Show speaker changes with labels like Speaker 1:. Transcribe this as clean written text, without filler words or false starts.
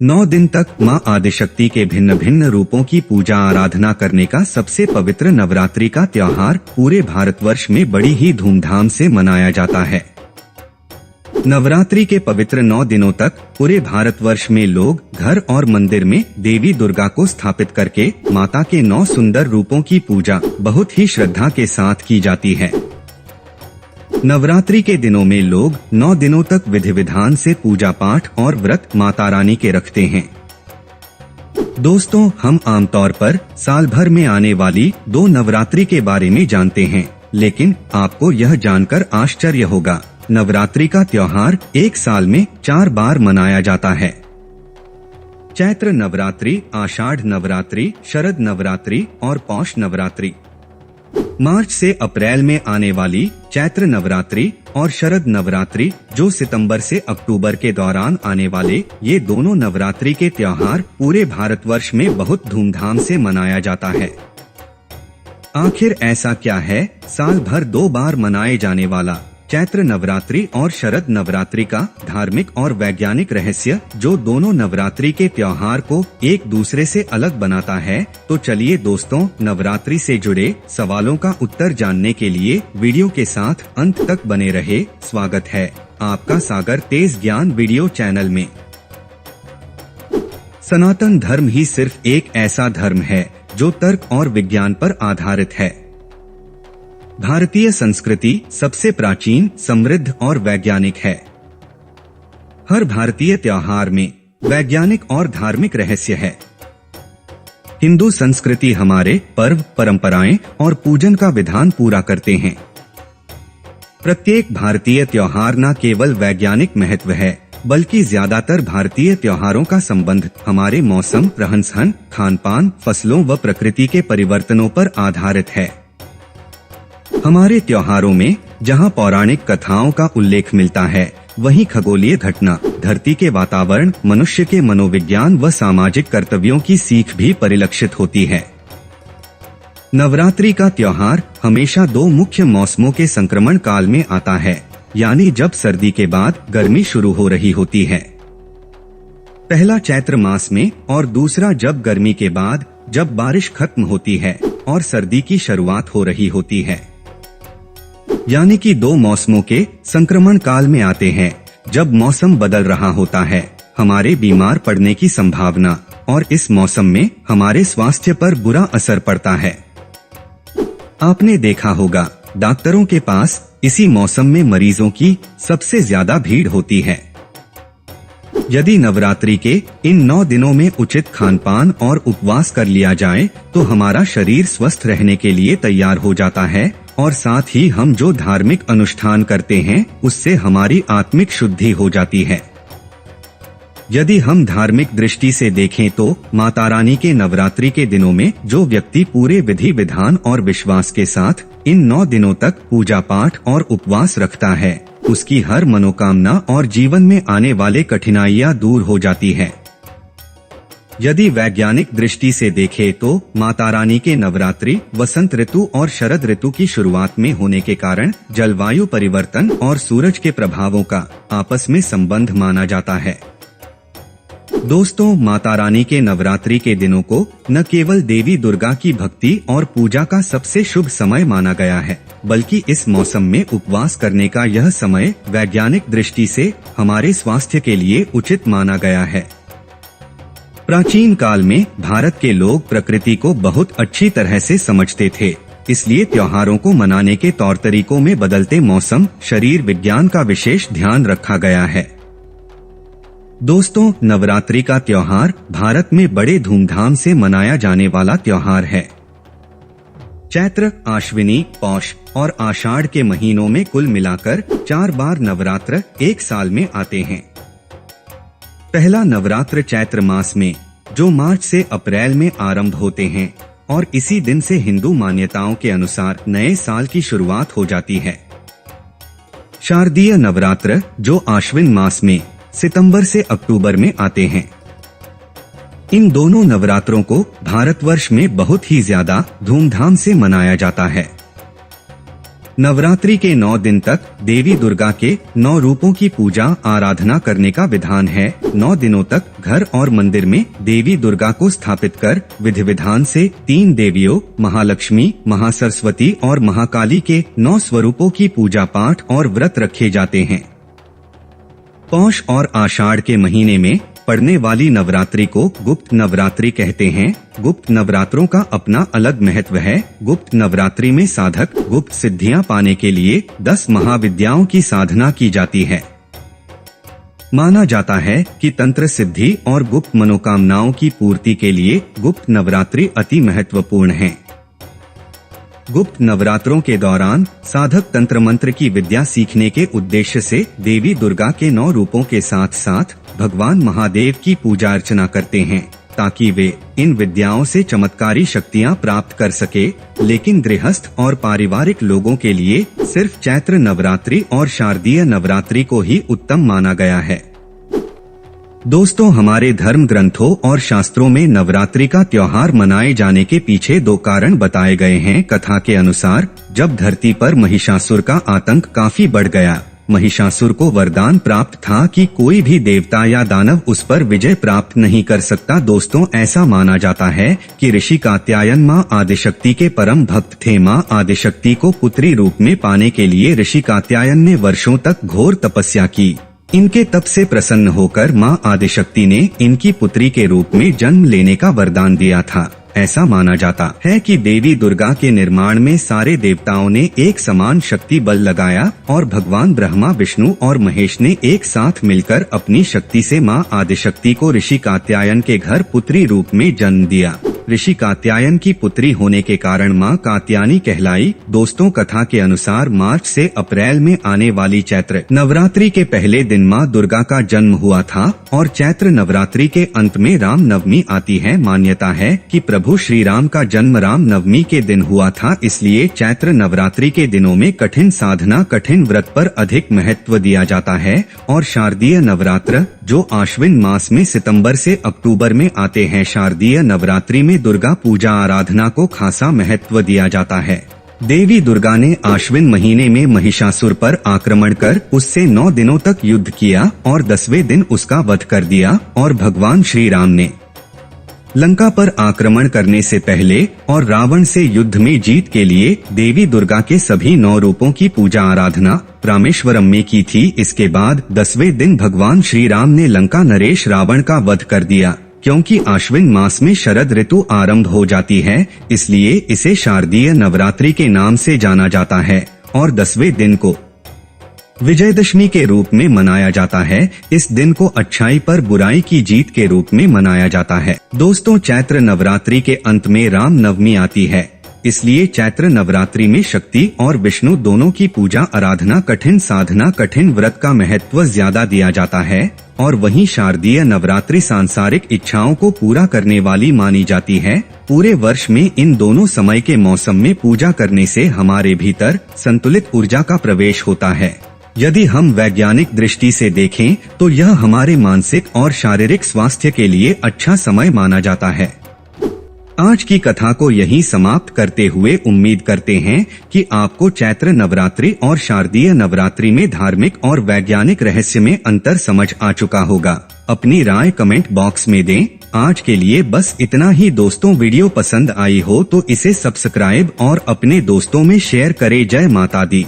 Speaker 1: 9 दिन तक मां आदिशक्ति के भिन्न भिन्न रूपों की पूजा आराधना करने का सबसे पवित्र नवरात्रि का त्योहार पूरे भारतवर्ष में बड़ी ही धूमधाम से मनाया जाता है। नवरात्रि के पवित्र 9 दिनों तक पूरे भारतवर्ष में लोग घर और मंदिर में देवी दुर्गा को स्थापित करके माता के 9 सुंदर रूपों की पूजा बहुत ही श्रद्धा के साथ की जाती है। नवरात्रि के दिनों में लोग 9 दिनों तक विधि विधान से पूजा पाठ और व्रत माता रानी के रखते हैं। दोस्तों, हम आमतौर पर साल भर में आने वाली 2 नवरात्रि के बारे में जानते हैं, लेकिन आपको यह जानकर आश्चर्य होगा, नवरात्रि का त्योहार एक साल में 4 बार मनाया जाता है। चैत्र नवरात्रि, आषाढ़ नवरात्रि, शरद नवरात्रि और पौष नवरात्रि। मार्च से अप्रैल में आने वाली चैत्र नवरात्रि और शरद नवरात्रि, जो सितंबर से अक्टूबर के दौरान आने वाले ये दोनों नवरात्रि के त्योहार पूरे भारतवर्ष में बहुत धूमधाम से मनाया जाता है। आखिर ऐसा क्या है साल भर 2 बार मनाए जाने वाला चैत्र नवरात्रि और शरद नवरात्रि का धार्मिक और वैज्ञानिक रहस्य, जो दोनों नवरात्रि के त्योहार को एक दूसरे से अलग बनाता है? तो चलिए दोस्तों, नवरात्रि से जुड़े सवालों का उत्तर जानने के लिए वीडियो के साथ अंत तक बने रहे। स्वागत है आपका सागर तेज ज्ञान वीडियो चैनल में। सनातन धर्म ही सिर्फ एक ऐसा धर्म है जो तर्क और विज्ञान पर आधारित है। भारतीय संस्कृति सबसे प्राचीन, समृद्ध और वैज्ञानिक है। हर भारतीय त्योहार में वैज्ञानिक और धार्मिक रहस्य है। हिंदू संस्कृति हमारे पर्व, परंपराएं और पूजन का विधान पूरा करते हैं। प्रत्येक भारतीय त्योहार न केवल वैज्ञानिक महत्व है, बल्कि ज्यादातर भारतीय त्योहारों का संबंध हमारे मौसम, रहन सहन, खान पान, फसलों व प्रकृति के परिवर्तनों पर आधारित है। हमारे त्योहारों में जहां पौराणिक कथाओं का उल्लेख मिलता है, वहीं खगोलीय घटना, धरती के वातावरण, मनुष्य के मनोविज्ञान व सामाजिक कर्तव्यों की सीख भी परिलक्षित होती है। नवरात्रि का त्योहार हमेशा 2 मुख्य मौसमों के संक्रमण काल में आता है, यानी जब सर्दी के बाद गर्मी शुरू हो रही होती है। पहला चैत्र मास में और दूसरा जब गर्मी के बाद जब बारिश खत्म होती है और सर्दी की शुरुआत हो रही होती है। यानी कि 2 मौसमों के संक्रमण काल में आते हैं, जब मौसम बदल रहा होता है, हमारे बीमार पड़ने की संभावना और इस मौसम में हमारे स्वास्थ्य पर बुरा असर पड़ता है। आपने देखा होगा, डॉक्टरों के पास इसी मौसम में मरीजों की सबसे ज्यादा भीड़ होती है। यदि नवरात्रि के इन 9 दिनों में उचित खान पान और उपवास कर लिया जाए, तो हमारा शरीर स्वस्थ रहने के लिए तैयार हो जाता है और साथ ही हम जो धार्मिक अनुष्ठान करते हैं, उससे हमारी आत्मिक शुद्धि हो जाती है। यदि हम धार्मिक दृष्टि से देखें तो माता रानी के नवरात्रि के दिनों में जो व्यक्ति पूरे विधि विधान और विश्वास के साथ इन 9 दिनों तक पूजा पाठ और उपवास रखता है, उसकी हर मनोकामना और जीवन में आने वाले कठिनाइयां दूर हो जाती है। यदि वैज्ञानिक दृष्टि से देखें तो माता रानी के नवरात्रि वसंत ऋतु और शरद ऋतु की शुरुआत में होने के कारण जलवायु परिवर्तन और सूरज के प्रभावों का आपस में संबंध माना जाता है। दोस्तों, माता रानी के नवरात्रि के दिनों को न केवल देवी दुर्गा की भक्ति और पूजा का सबसे शुभ समय माना गया है, बल्कि इस मौसम में उपवास करने का यह समय वैज्ञानिक दृष्टि से हमारे स्वास्थ्य के लिए उचित माना गया है। प्राचीन काल में भारत के लोग प्रकृति को बहुत अच्छी तरह से समझते थे, इसलिए त्योहारों को मनाने के तौर तरीकों में बदलते मौसम, शरीर विज्ञान का विशेष ध्यान रखा गया है। दोस्तों, नवरात्रि का त्योहार भारत में बड़े धूमधाम से मनाया जाने वाला त्योहार है। चैत्र, आश्विनी, पौष और आषाढ़ के महीनों में कुल मिलाकर 4 बार नवरात्र एक साल में आते हैं। पहला नवरात्र चैत्र मास में, जो मार्च से अप्रैल में आरंभ होते हैं और इसी दिन से हिंदू मान्यताओं के अनुसार नए साल की शुरुआत हो जाती है। शारदीय नवरात्र, जो आश्विन मास में सितंबर से अक्टूबर में आते हैं। इन दोनों नवरात्रों को भारतवर्ष में बहुत ही ज्यादा धूमधाम से मनाया जाता है। नवरात्रि के 9 दिन तक देवी दुर्गा के 9 रूपों की पूजा आराधना करने का विधान है। 9 दिनों तक घर और मंदिर में देवी दुर्गा को स्थापित कर विधि विधान से 3 देवियों महालक्ष्मी, महासरस्वती और महाकाली के 9 स्वरूपों की पूजा पाठ और व्रत रखे जाते हैं। पौष और आषाढ़ के महीने में पड़ने वाली नवरात्रि को गुप्त नवरात्रि कहते हैं। गुप्त नवरात्रों का अपना अलग महत्व है। गुप्त नवरात्रि में साधक गुप्त सिद्धियां पाने के लिए 10 महाविद्याओं की साधना की जाती है। माना जाता है कि तंत्र सिद्धि और गुप्त मनोकामनाओं की पूर्ति के लिए गुप्त नवरात्रि अति महत्वपूर्ण है। गुप्त नवरात्रों के दौरान साधक तंत्र मंत्र की विद्या सीखने के उद्देश्य से देवी दुर्गा के 9 रूपों के साथ साथ भगवान महादेव की पूजा अर्चना करते हैं, ताकि वे इन विद्याओं से चमत्कारी शक्तियां प्राप्त कर सके। लेकिन गृहस्थ और पारिवारिक लोगों के लिए सिर्फ चैत्र नवरात्रि और शारदीय नवरात्रि को ही उत्तम माना गया है। दोस्तों, हमारे धर्म ग्रंथों और शास्त्रों में नवरात्रि का त्योहार मनाए जाने के पीछे 2 कारण बताए गए हैं। कथा के अनुसार जब धरती पर महिषासुर का आतंक काफी बढ़ गया, महिषासुर को वरदान प्राप्त था कि कोई भी देवता या दानव उस पर विजय प्राप्त नहीं कर सकता। दोस्तों, ऐसा माना जाता है कि ऋषि कात्यायन माँ आदिशक्ति के परम भक्त थे। माँ आदिशक्ति को पुत्री रूप में पाने के लिए ऋषि कात्यायन ने वर्षों तक घोर तपस्या की। इनके तप से प्रसन्न होकर माँ आदिशक्ति ने इनकी पुत्री के रूप में जन्म लेने का वरदान दिया था। ऐसा माना जाता है कि देवी दुर्गा के निर्माण में सारे देवताओं ने एक समान शक्ति बल लगाया और भगवान ब्रह्मा, विष्णु और महेश ने एक साथ मिलकर अपनी शक्ति से माँ आदिशक्ति को ऋषि कात्यायन के घर पुत्री रूप में जन्म दिया। ऋषि कात्यायन की पुत्री होने के कारण माँ कात्यायनी कहलाई। दोस्तों, कथा के अनुसार मार्च से अप्रैल में आने वाली चैत्र नवरात्रि के पहले दिन माँ दुर्गा का जन्म हुआ था और चैत्र नवरात्रि के अंत में राम नवमी आती है। मान्यता है कि प्रभु श्री राम का जन्म राम नवमी के दिन हुआ था, इसलिए चैत्र नवरात्रि के दिनों में कठिन साधना, कठिन व्रत पर अधिक महत्व दिया जाता है। और शारदीय नवरात्र जो आश्विन मास में सितंबर से अक्टूबर में आते हैं, शारदीय नवरात्रि में दुर्गा पूजा आराधना को खासा महत्व दिया जाता है। देवी दुर्गा ने आश्विन महीने में महिषासुर पर आक्रमण कर उससे 9 दिनों तक युद्ध किया और 10वें दिन उसका वध कर दिया। और भगवान श्री राम ने लंका पर आक्रमण करने से पहले और रावण से युद्ध में जीत के लिए देवी दुर्गा के सभी 9 रूपों की पूजा आराधना रामेश्वरम में की थी। इसके बाद 10वें दिन भगवान श्री राम ने लंका नरेश रावण का वध कर दिया। क्योंकि आश्विन मास में शरद ऋतु आरंभ हो जाती है, इसलिए इसे शारदीय नवरात्रि के नाम से जाना जाता है और 10वें दिन को विजयदशमी के रूप में मनाया जाता है। इस दिन को अच्छाई पर बुराई की जीत के रूप में मनाया जाता है। दोस्तों, चैत्र नवरात्रि के अंत में राम नवमी आती है, इसलिए चैत्र नवरात्रि में शक्ति और विष्णु दोनों की पूजा आराधना, कठिन साधना, कठिन व्रत का महत्व ज्यादा दिया जाता है। और वहीं शारदीय नवरात्रि सांसारिक इच्छाओं को पूरा करने वाली मानी जाती है। पूरे वर्ष में इन दोनों समय के मौसम में पूजा करने से हमारे भीतर संतुलित ऊर्जा का प्रवेश होता है। यदि हम वैज्ञानिक दृष्टि से देखें तो यह हमारे मानसिक और शारीरिक स्वास्थ्य के लिए अच्छा समय माना जाता है। आज की कथा को यहीं समाप्त करते हुए उम्मीद करते हैं कि आपको चैत्र नवरात्रि और शारदीय नवरात्रि में धार्मिक और वैज्ञानिक रहस्य में अंतर समझ आ चुका होगा। अपनी राय कमेंट बॉक्स में दें। आज के लिए बस इतना ही। दोस्तों, वीडियो पसंद आई हो तो इसे सब्सक्राइब और अपने दोस्तों में शेयर करें। जय माता दी।